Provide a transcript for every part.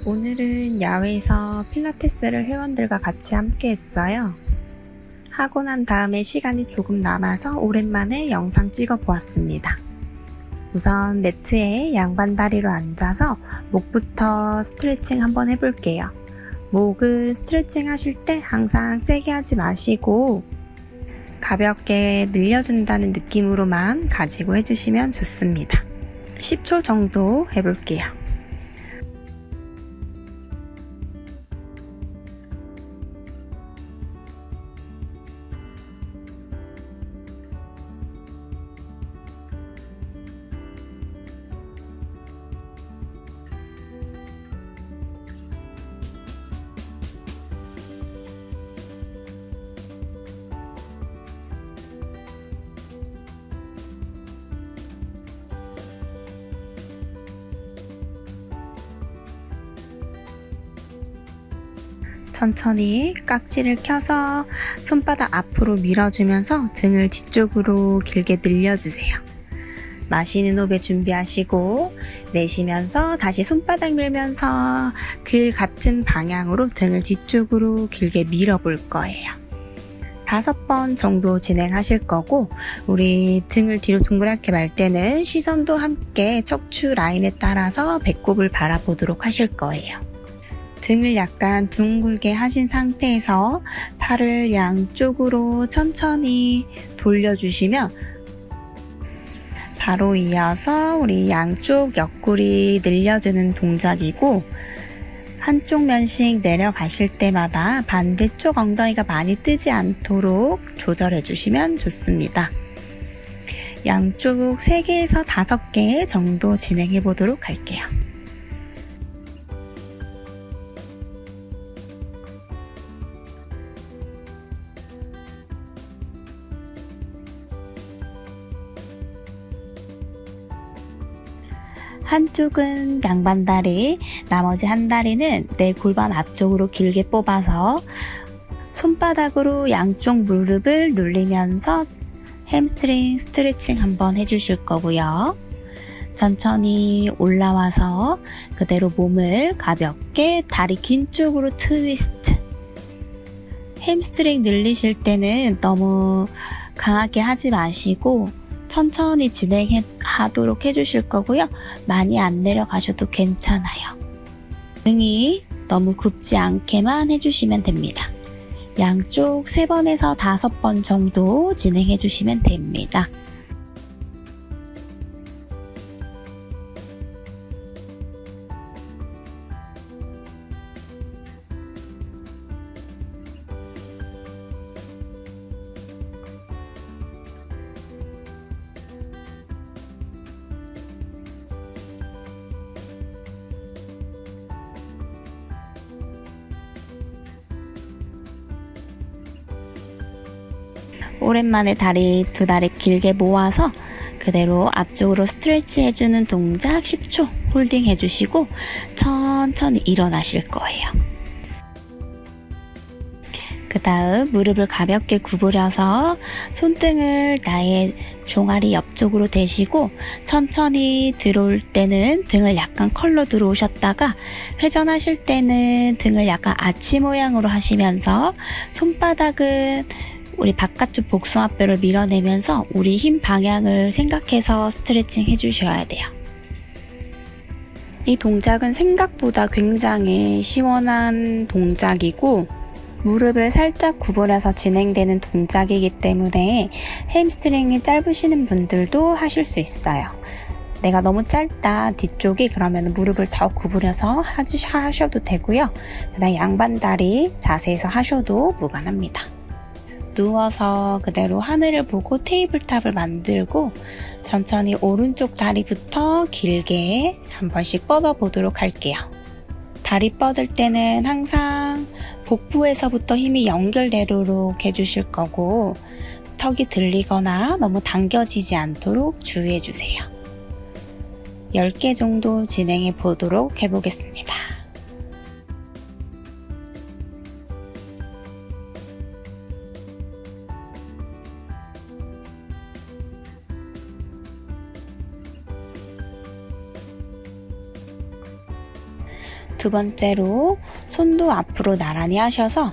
오늘은 야외에서 필라테스를 회원들과 같이 함께 했어요. 하고 난 다음에 시간이 조금 남아서 오랜만에 영상 찍어 보았습니다. 우선 매트에 양반 다리로 앉아서 목부터 스트레칭 한번 해볼게요. 목은 스트레칭 하실 때 항상 세게 하지 마시고 가볍게 늘려준다는 느낌으로만 가지고 해주시면 좋습니다. 10초 정도 해볼게요. 천천히 깍지를 켜서 손바닥 앞으로 밀어주면서 등을 뒤쪽으로 길게 늘려주세요. 마시는 호흡에 준비하시고 내쉬면서 다시 손바닥 밀면서 그 같은 방향으로 등을 뒤쪽으로 길게 밀어볼 거예요. 5번 정도 진행하실 거고 우리 등을 뒤로 둥그랗게 말 때는 시선도 함께 척추 라인에 따라서 배꼽을 바라보도록 하실 거예요. 등을 약간 둥글게 하신 상태에서 팔을 양쪽으로 천천히 돌려주시면 바로 이어서 우리 양쪽 옆구리 늘려주는 동작이고 한쪽 면씩 내려가실 때마다 반대쪽 엉덩이가 많이 뜨지 않도록 조절해 주시면 좋습니다. 양쪽 3개에서 5개 정도 진행해 보도록 할게요. 한쪽은 양반 다리, 나머지 한 다리는 내 골반 앞쪽으로 길게 뽑아서 손바닥으로 양쪽 무릎을 눌리면서 햄스트링 스트레칭 한번 해주실 거고요. 천천히 올라와서 그대로 몸을 가볍게 다리 긴 쪽으로 트위스트. 햄스트링 늘리실 때는 너무 강하게 하지 마시고 천천히 진행하도록 해주실 거고요. 많이 안 내려가셔도 괜찮아요. 등이 너무 굽지 않게만 해주시면 됩니다. 양쪽 3번에서 5번 정도 진행해 주시면 됩니다. 오랜만에 두 다리 길게 모아서 그대로 앞쪽으로 스트레치 해주는 동작 10초 홀딩 해주시고 천천히 일어나실 거예요. 그 다음 무릎을 가볍게 구부려서 손등을 나의 종아리 옆쪽으로 대시고 천천히 들어올 때는 등을 약간 컬러 들어오셨다가 회전하실 때는 등을 약간 아치 모양으로 하시면서 손바닥은 우리 바깥쪽 복숭아뼈를 밀어내면서 우리 힘 방향을 생각해서 스트레칭 해주셔야 돼요. 이 동작은 생각보다 굉장히 시원한 동작이고 무릎을 살짝 구부려서 진행되는 동작이기 때문에 햄스트링이 짧으시는 분들도 하실 수 있어요. 내가 너무 짧다 뒤쪽이 그러면 무릎을 더 구부려서 하셔도 되고요. 그다음 양반다리 자세에서 하셔도 무관합니다. 누워서 그대로 하늘을 보고 테이블탑을 만들고 천천히 오른쪽 다리부터 길게 한 번씩 뻗어 보도록 할게요. 다리 뻗을 때는 항상 복부에서부터 힘이 연결되도록 해주실 거고 턱이 들리거나 너무 당겨지지 않도록 주의해 주세요. 10개 정도 진행해 보도록 해보겠습니다. 두 번째로 손도 앞으로 나란히 하셔서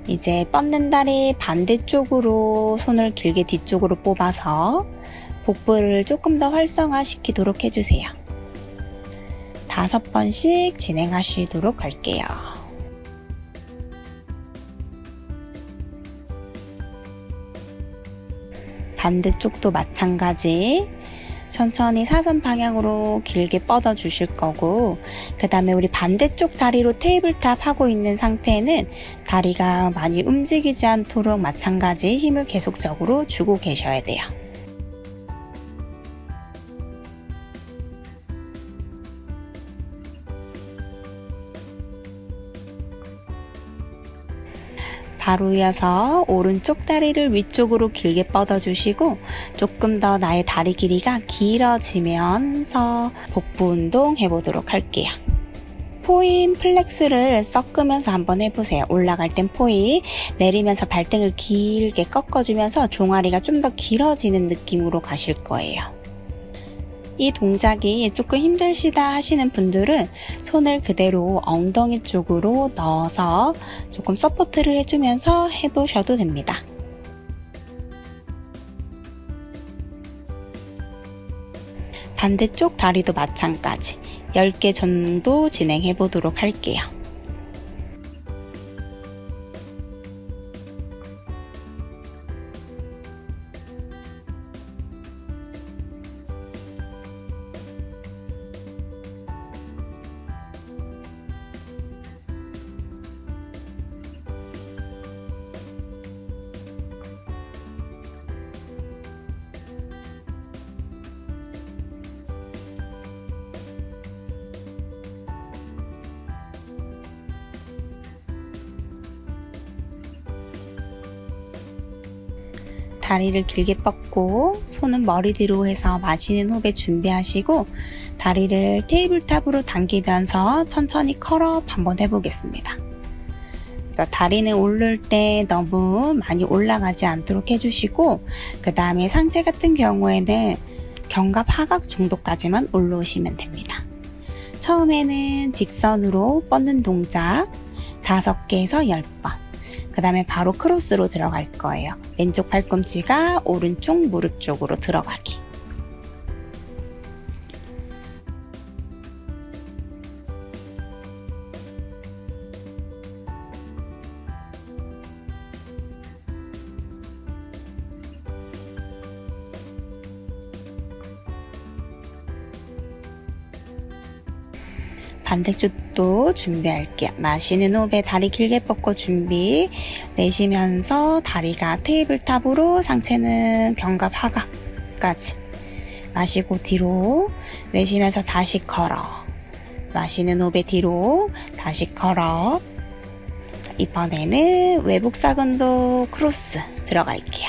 이제 뻗는 다리 반대쪽으로 손을 길게 뒤쪽으로 뽑아서 복부를 조금 더 활성화시키도록 해주세요. 5번씩 진행하시도록 할게요. 반대쪽도 마찬가지. 천천히 사선 방향으로 길게 뻗어 주실 거고, 그 다음에 우리 반대쪽 다리로 테이블탑 하고 있는 상태는 다리가 많이 움직이지 않도록 마찬가지 힘을 계속적으로 주고 계셔야 돼요. 바로 이어서 오른쪽 다리를 위쪽으로 길게 뻗어주시고 조금 더 나의 다리 길이가 길어지면서 복부 운동 해보도록 할게요. 포인 플렉스를 섞으면서 한번 해보세요. 올라갈 땐 포인, 내리면서 발등을 길게 꺾어주면서 종아리가 좀 더 길어지는 느낌으로 가실 거예요. 이 동작이 조금 힘드시다 하시는 분들은 손을 그대로 엉덩이 쪽으로 넣어서 조금 서포트를 해주면서 해보셔도 됩니다. 반대쪽 다리도 마찬가지 10개 정도 진행해 보도록 할게요. 다리를 길게 뻗고 손은 머리 뒤로 해서 마시는 호흡에 준비하시고 다리를 테이블탑으로 당기면서 천천히 컬업 한번 해보겠습니다. 그래서 다리는 오를 때 너무 많이 올라가지 않도록 해주시고 그 다음에 상체 같은 경우에는 견갑 하각 정도까지만 올라오시면 됩니다. 처음에는 직선으로 뻗는 동작 5개에서 10번, 그 다음에 바로 크로스로 들어갈 거예요. 왼쪽 팔꿈치가 오른쪽 무릎 쪽으로 들어가기. 반대쪽도 준비할게요. 마시는 호흡에 다리 길게 뻗고 준비. 내쉬면서 다리가 테이블탑으로, 상체는 견갑 하각까지. 마시고 뒤로, 내쉬면서 다시 걸어. 마시는 호흡에 뒤로, 다시 걸어. 이번에는 외복사근도 크로스 들어갈게요.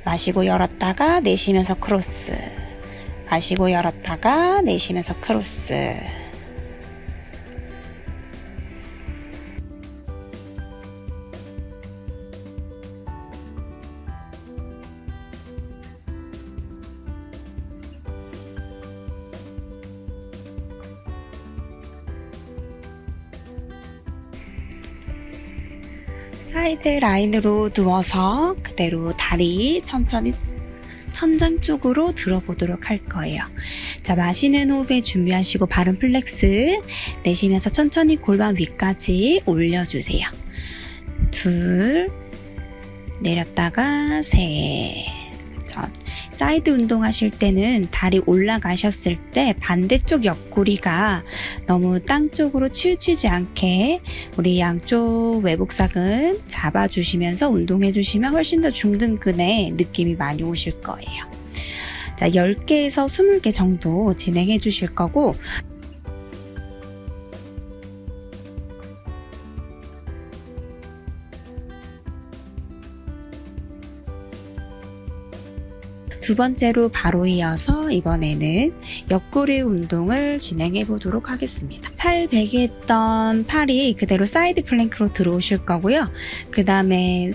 마시고 열었다가 내쉬면서 크로스. 마시고 열었다가 내쉬면서 크로스. 사이드 라인으로 누워서 그대로 다리 천천히 천장 쪽으로 들어보도록 할 거예요. 자, 마시는 호흡에 준비하시고 바른 플렉스, 내쉬면서 천천히 골반 위까지 올려주세요. 2, 내렸다가 3. 사이드 운동하실 때는 다리 올라가셨을 때 반대쪽 옆구리가 너무 땅 쪽으로 치우치지 않게 우리 양쪽 외복사근 잡아주시면서 운동해주시면 훨씬 더 중등근의 느낌이 많이 오실 거예요. 자, 10개에서 20개 정도 진행해 주실 거고, 두 번째로 바로 이어서 이번에는 옆구리 운동을 진행해 보도록 하겠습니다. 팔 베개 했던 팔이 그대로 사이드 플랭크로 들어오실 거고요. 그 다음에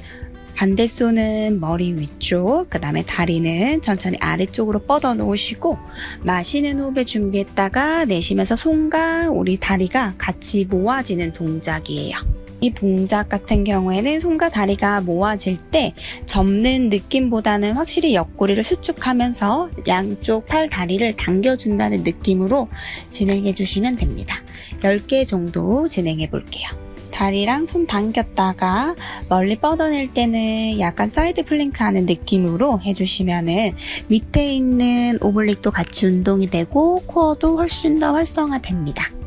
반대손은 머리 위쪽, 그 다음에 다리는 천천히 아래쪽으로 뻗어 놓으시고 마시는 호흡에 준비했다가 내쉬면서 손과 우리 다리가 같이 모아지는 동작이에요. 이 동작 같은 경우에는 손과 다리가 모아질 때 접는 느낌보다는 확실히 옆구리를 수축하면서 양쪽 팔, 다리를 당겨준다는 느낌으로 진행해 주시면 됩니다. 10개 정도 진행해 볼게요. 다리랑 손 당겼다가 멀리 뻗어낼 때는 약간 사이드 플랭크 하는 느낌으로 해주시면은 밑에 있는 오블릭도 같이 운동이 되고 코어도 훨씬 더 활성화됩니다.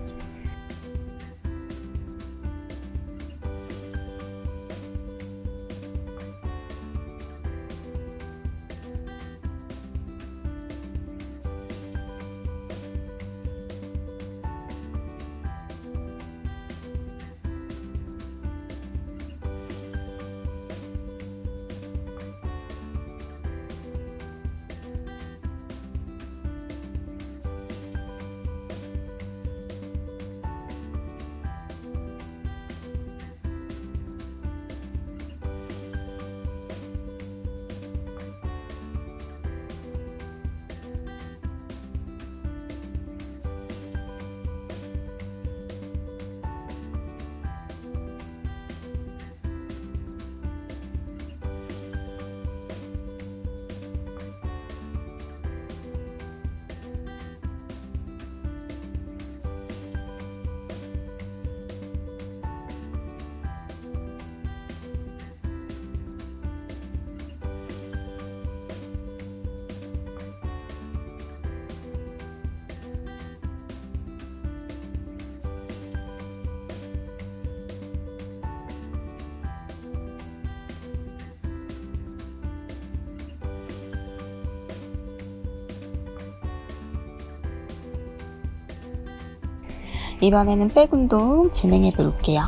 이번에는 백 운동 진행해 볼게요.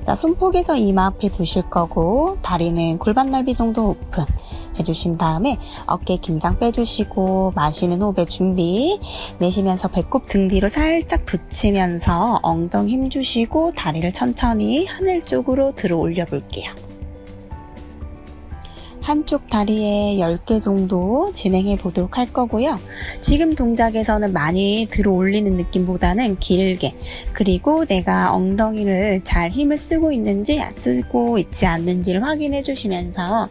자, 손목에서 이마 앞에 두실 거고 다리는 골반 넓이 정도 오픈 해주신 다음에 어깨 긴장 빼주시고 마시는 호흡에 준비. 내쉬면서 배꼽 등 뒤로 살짝 붙이면서 엉덩이 힘주시고 다리를 천천히 하늘 쪽으로 들어 올려 볼게요. 한쪽 다리에 10개 정도 진행해 보도록 할 거고요. 지금 동작에서는 많이 들어 올리는 느낌보다는 길게, 그리고 내가 엉덩이를 잘 힘을 쓰고 있는지 쓰고 있지 않는지를 확인해 주시면서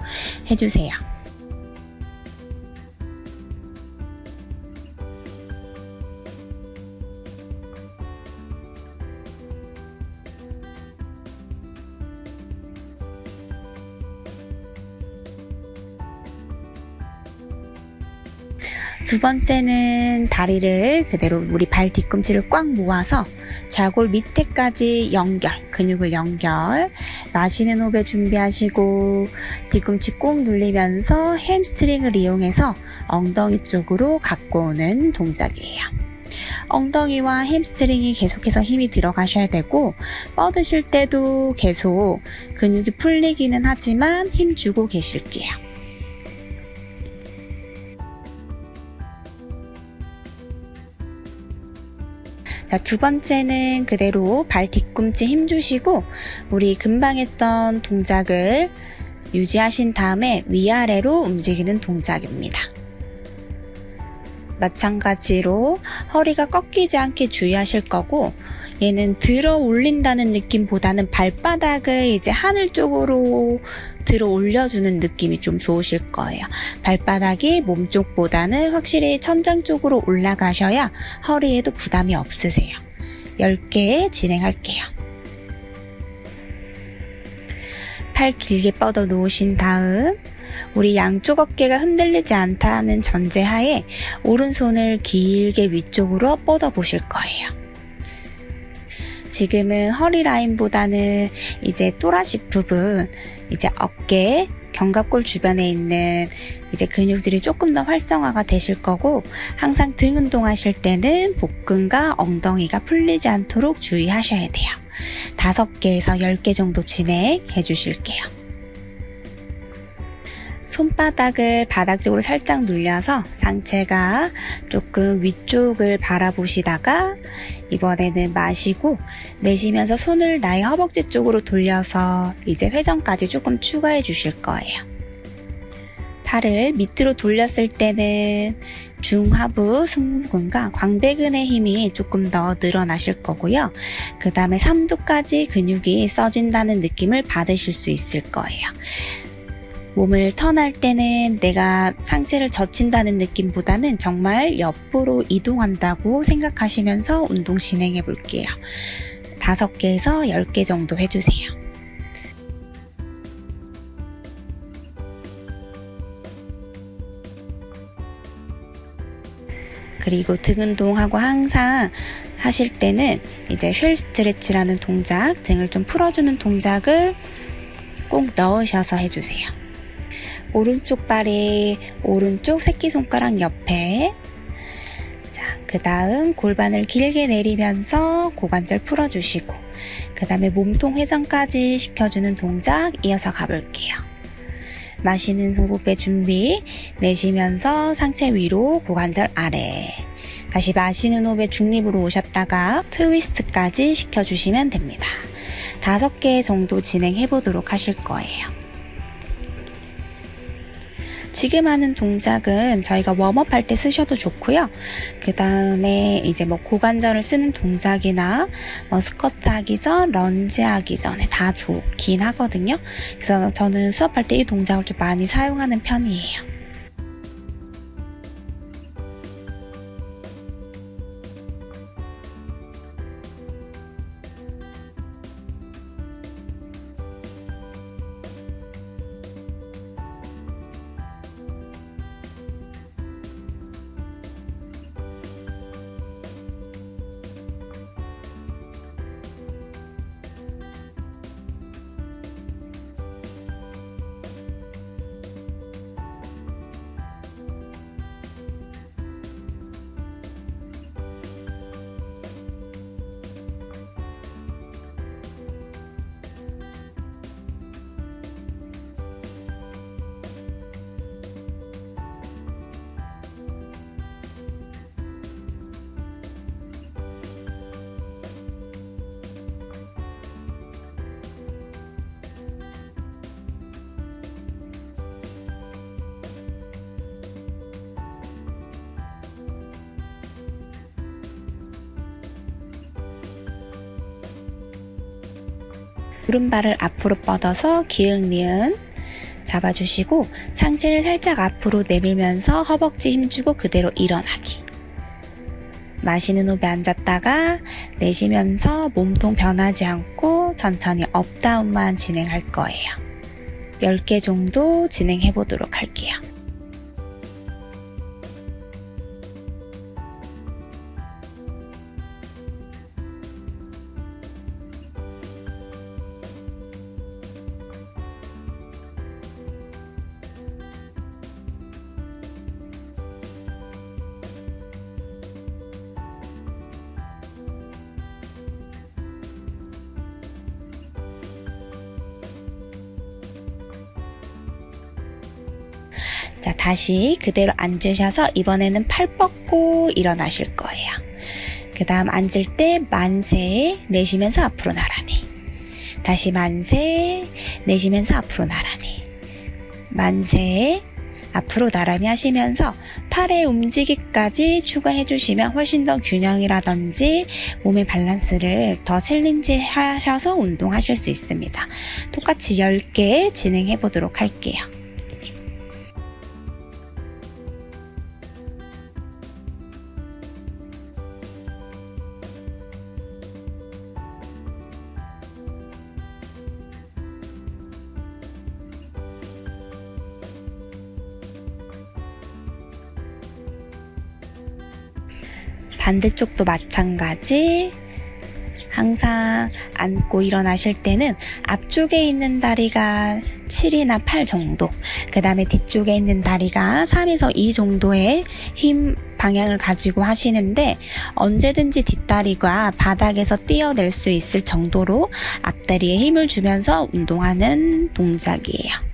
해주세요. 두 번째는 다리를 그대로 우리 발 뒤꿈치를 꽉 모아서 좌골 밑에까지 연결, 근육을 연결. 마시는 호흡에 준비하시고 뒤꿈치 꾹 눌리면서 햄스트링을 이용해서 엉덩이 쪽으로 갖고 오는 동작이에요. 엉덩이와 햄스트링이 계속해서 힘이 들어가셔야 되고 뻗으실 때도 계속 근육이 풀리기는 하지만 힘 주고 계실게요. 자, 두 번째는 그대로 발 뒤꿈치 힘주시고 우리 금방 했던 동작을 유지하신 다음에 위아래로 움직이는 동작입니다. 마찬가지로 허리가 꺾이지 않게 주의하실 거고, 얘는 들어 올린다는 느낌보다는 발바닥을 이제 하늘 쪽으로 들어 올려주는 느낌이 좀 좋으실 거예요. 발바닥이 몸 쪽보다는 확실히 천장 쪽으로 올라가셔야 허리에도 부담이 없으세요. 10개 진행할게요. 팔 길게 뻗어 놓으신 다음 우리 양쪽 어깨가 흔들리지 않다는 전제하에 오른손을 길게 위쪽으로 뻗어 보실 거예요. 지금은 허리 라인보다는 이제 또라식 부분, 이제 어깨, 견갑골 주변에 있는 이제 근육들이 조금 더 활성화가 되실 거고, 항상 등 운동하실 때는 복근과 엉덩이가 풀리지 않도록 주의하셔야 돼요. 5개에서 10개 정도 진행해 주실게요. 손바닥을 바닥 쪽으로 살짝 눌려서 상체가 조금 위쪽을 바라보시다가 이번에는 마시고 내쉬면서 손을 나의 허벅지 쪽으로 돌려서 이제 회전까지 조금 추가해 주실 거예요. 팔을 밑으로 돌렸을 때는 중하부 승모근과 광배근의 힘이 조금 더 늘어나실 거고요. 그 다음에 삼두까지 근육이 써진다는 느낌을 받으실 수 있을 거예요. 몸을 턴할 때는 내가 상체를 젖힌다는 느낌보다는 정말 옆으로 이동한다고 생각하시면서 운동 진행해 볼게요. 5개에서 10개 정도 해주세요. 그리고 등 운동하고 항상 하실 때는 이제 쉘 스트레치라는 동작, 등을 좀 풀어주는 동작을 꼭 넣으셔서 해주세요. 오른쪽 발이 오른쪽 새끼손가락 옆에, 자, 그 다음 골반을 길게 내리면서 고관절 풀어주시고, 그 다음에 몸통 회전까지 시켜주는 동작 이어서 가볼게요. 마시는 호흡의 준비, 내쉬면서 상체 위로 고관절 아래, 다시 마시는 호흡에 중립으로 오셨다가 트위스트까지 시켜주시면 됩니다. 5개 정도 진행해 보도록 하실 거예요. 지금 하는 동작은 저희가 웜업할 때 쓰셔도 좋고요. 그 다음에 이제 뭐 고관절을 쓰는 동작이나 스쿼트 하기 전, 런지 하기 전에 다 좋긴 하거든요. 그래서 저는 수업할 때 이 동작을 좀 많이 사용하는 편이에요. 오른발을 앞으로 뻗어서 기흥니은 잡아주시고 상체를 살짝 앞으로 내밀면서 허벅지 힘주고 그대로 일어나기. 마시는 호흡에 앉았다가 내쉬면서 몸통 변하지 않고 천천히 업다운만 진행할 거예요. 10개 정도 진행해 보도록 할게요. 자, 다시 그대로 앉으셔서 이번에는 팔 뻗고 일어나실 거예요. 그 다음 앉을 때 만세, 내쉬면서 앞으로 나란히. 다시 만세, 내쉬면서 앞으로 나란히. 만세, 앞으로 나란히 하시면서 팔의 움직이기까지 추가해 주시면 훨씬 더 균형이라든지 몸의 밸런스를 더 챌린지 하셔서 운동하실 수 있습니다. 똑같이 10개 진행해 보도록 할게요. 반대쪽도 마찬가지. 항상 앉고 일어나실 때는 앞쪽에 있는 다리가 7이나 8 정도, 그 다음에 뒤쪽에 있는 다리가 3에서 2 정도의 힘 방향을 가지고 하시는데 언제든지 뒷다리가 바닥에서 띄어낼 수 있을 정도로 앞다리에 힘을 주면서 운동하는 동작이에요.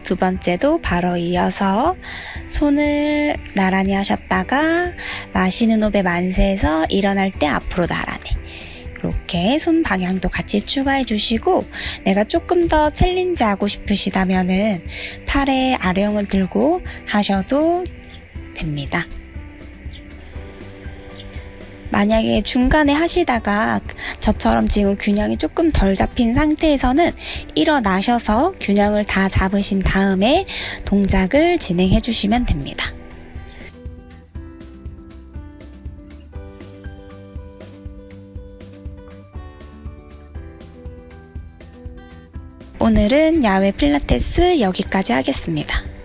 두 번째도 바로 이어서 손을 나란히 하셨다가 마시는 호흡에 만세해서 일어날 때 앞으로 나란히. 이렇게 손 방향도 같이 추가해 주시고, 내가 조금 더 챌린지 하고 싶으시다면은 팔에 아령을 들고 하셔도 됩니다. 만약에 중간에 하시다가 저처럼 지금 균형이 조금 덜 잡힌 상태에서는 일어나셔서 균형을 다 잡으신 다음에 동작을 진행해 주시면 됩니다. 오늘은 야외 필라테스 여기까지 하겠습니다.